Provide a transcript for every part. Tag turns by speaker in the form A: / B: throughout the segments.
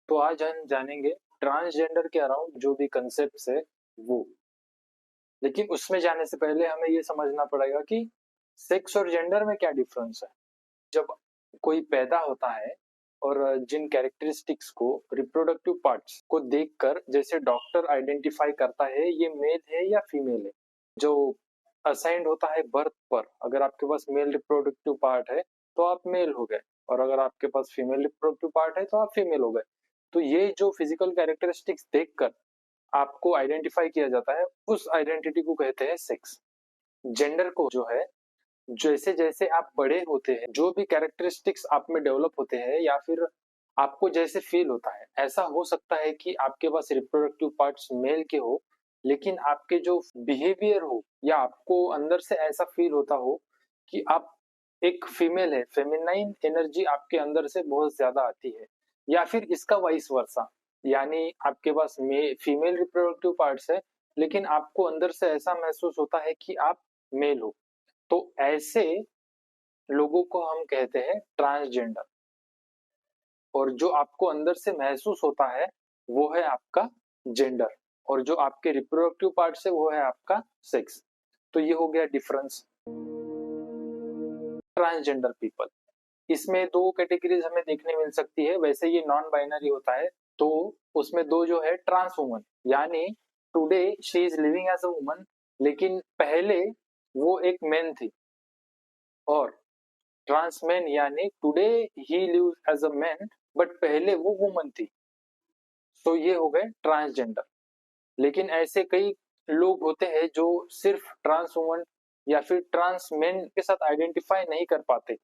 A: तो आज हम जानेंगे ट्रांसजेंडर के अराउंड जो भी कंसेप्ट्स है वो। लेकिन उसमें जाने से पहले हमें ये समझना पड़ेगा कि सेक्स और जेंडर में क्या डिफरेंस है। जब कोई पैदा होता है और जिन कैरेक्टरिस्टिक्स को रिप्रोडक्टिव पार्ट्स को देखकर जैसे डॉक्टर आइडेंटिफाई करता है ये मेल है या फीमेल है, जो असाइंड होता है बर्थ पर। अगर आपके पास मेल रिप्रोडक्टिव पार्ट है तो आप मेल हो गए, और अगर आपके पास फीमेल रिप्रोडक्टिव पार्ट है तो आप फीमेल हो गए। तो ये जो फिजिकल कैरेक्टरिस्टिक्स देखकर आपको आइडेंटिफाई किया जाता है, उस आइडेंटिटी को कहते हैं सेक्स। जेंडर को जो है, जैसे जैसे आप बड़े होते हैं जो भी कैरेक्टरिस्टिक्स आप में डेवलप होते हैं या फिर आपको जैसे फील होता है, ऐसा हो सकता है कि आपके पास रिप्रोडक्टिव पार्ट्स मेल के हो, लेकिन आपके जो बिहेवियर हो या आपको अंदर से ऐसा फील होता हो कि आप एक फीमेल है, फेमिनाइन एनर्जी आपके अंदर से बहुत ज्यादा आती है, या फिर इसका वाइस वर्सा, यानी आपके पास फीमेल रिप्रोडक्टिव पार्ट्स है लेकिन आपको अंदर से ऐसा महसूस होता है कि आप मेल हो। तो ऐसे लोगों को हम कहते हैं ट्रांसजेंडर। और जो आपको अंदर से महसूस होता है वो है आपका जेंडर, और जो आपके रिप्रोडक्टिव पार्ट है वो है आपका सेक्स। तो ये हो गया डिफरेंस। ट्रांसजेंडर पीपल, इसमें दो कैटेगरीज हमें देखने मिल सकती है। वैसे ये नॉन बाइनरी होता है, तो उसमें दो जो है ट्रांस वुमन, यानी today she is living as a woman, लेकिन पहले वो एक मैन थी। और ट्रांसमैन, यानी today he lives as a man but पहले वो वुमन थी। तो ये हो गए ट्रांसजेंडर। लेकिन ऐसे कई लोग होते हैं जो सिर्फ ट्रांस वुमन या फिर ट्रांस मैन के साथ आइडेंटिफाई नहीं कर पाते,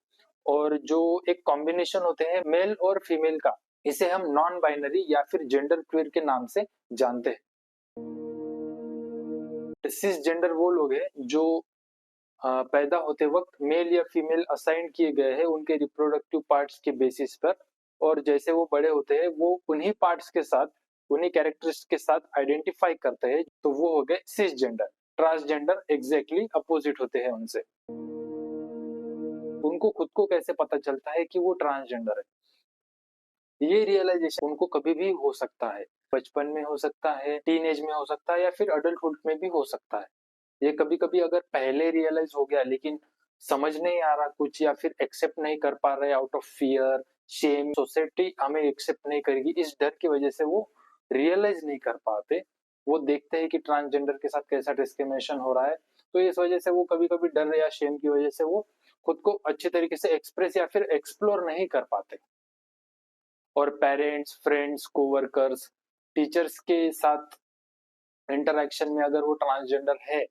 A: और जो एक कॉम्बिनेशन होते हैं मेल और फीमेल का, इसे हम नॉन बाइनरी या फिर जेंडर क्वीर के नाम से जानते हैं। सिस जेंडर वो लोग हैं जो पैदा होते वक्त मेल या फीमेल असाइन किए गए हैं उनके रिप्रोडक्टिव पार्ट्स के बेसिस पर, और जैसे वो बड़े होते हैं वो उन्हीं पार्ट्स के साथ, उन्हीं कैरेक्टर्स के साथ आइडेंटिफाई करते हैं, तो वो हो गए सिस जेंडर। ट्रांसजेंडर एग्जैक्टली अपोजिट होते हैं उनसे। उनको खुद को कैसे पता चलता है कि वो ट्रांसजेंडर है? ये रियलाइजेशन उनको कभी भी हो सकता है, बचपन में हो सकता है, टीन एज में हो सकता है, या फिर अडल्टहुड में भी हो सकता है। ये कभी कभी अगर पहले रियलाइज हो गया लेकिन समझ नहीं आ रहा कुछ, या फिर एक्सेप्ट नहीं कर पा रहे out of fear, shame, society हमें एक्सेप्ट नहीं करेगी, इस डर की वजह से वो रियलाइज नहीं कर पाते। वो देखते हैं कि ट्रांसजेंडर के साथ कैसा डिस्क्रिमिनेशन हो रहा है, तो इस वजह से वो कभी कभी डर या शेम की वजह से वो खुद को अच्छे तरीके से एक्सप्रेस या फिर एक्सप्लोर नहीं कर पाते। और पेरेंट्स, फ्रेंड्स, कोवर्कर्स, टीचर्स के साथ इंटरेक्शन में अगर वो ट्रांसजेंडर है,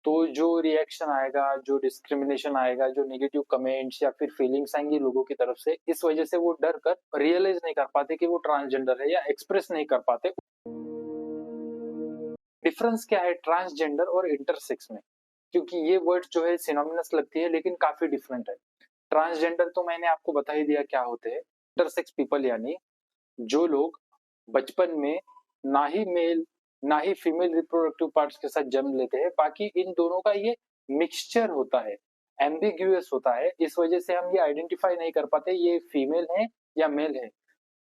A: तो जो रिएक्शन आएगा, जो डिस्क्रिमिनेशन आएगा, जो नेगेटिव कमेंट्स या फिर फीलिंग्स आएंगी लोगों की तरफ से, इस वजह से वो डर कर रियलाइज नहीं कर पाते कि वो ट्रांसजेंडर है या एक्सप्रेस नहीं कर पाते। डिफरेंस क्या है ट्रांसजेंडर और इंटरसेक्स में? क्योंकि ये वर्ड जो है सिनोनिमस लगती है लेकिन काफी डिफरेंट है। ट्रांसजेंडर तो मैंने आपको बता ही दिया क्या होते हैं। इंटरसेक्स पीपल यानी जो लोग बचपन में ना ही मेल ना ही फीमेल रिप्रोडक्टिव पार्ट्स के साथ जन्म लेते हैं, बाकी इन दोनों का ये मिक्सचर होता है, एम्बिग्यूअस होता है, इस वजह से हम ये आइडेंटिफाई नहीं कर पाते ये फीमेल है या मेल है।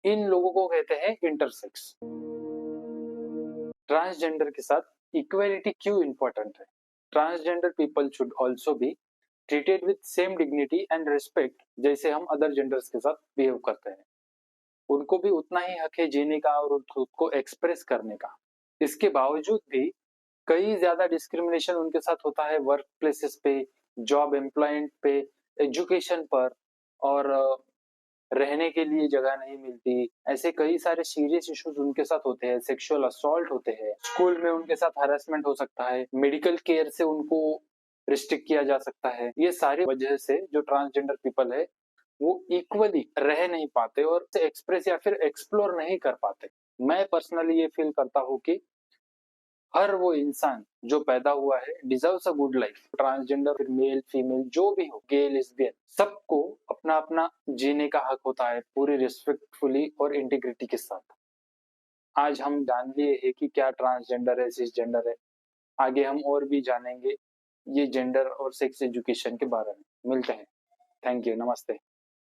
A: इन लोगों को कहते हैं इंटरसेक्स। ट्रांसजेंडर के साथ इक्वेलिटी क्यों इंपॉर्टेंट है? Transgender people should also be treated with same dignity and respect जैसे हम अदर जेंडर्स के साथ बिहेव करते हैं। उनको भी उतना ही हक है जीने का और खुद को एक्सप्रेस करने का। इसके बावजूद भी कई ज्यादा डिस्क्रिमिनेशन उनके साथ होता है, वर्क प्लेसेस पे, जॉब एम्प्लॉयमेंट पे, एजुकेशन पर, और रहने के लिए जगह नहीं मिलती। ऐसे कई सारे सीरियस इश्यूज उनके साथ होते हैं, सेक्सुअल असॉल्ट होते हैं, स्कूल में उनके साथ हरासमेंट हो सकता है, मेडिकल केयर से उनको रिस्ट्रिक्ट किया जा सकता है। ये सारी वजह से जो ट्रांसजेंडर पीपल है वो इक्वली रह नहीं पाते और एक्सप्रेस या फिर एक्सप्लोर नहीं कर पाते। मैं पर्सनली ये फील करता हूँ कि हर वो इंसान जो पैदा हुआ है deserves a good life. Transgender, फिर मेल फीमेल जो भी हो, गे लेस्बियन, सबको अपना अपना जीने का हक होता है पूरी रिस्पेक्टफुली और इंटीग्रिटी के साथ। आज हम जान लिए हैं कि क्या ट्रांसजेंडर है, सिसजेंडर है। आगे हम और भी जानेंगे ये जेंडर और सेक्स एजुकेशन के बारे में। मिलते हैं। Thank you. नमस्ते।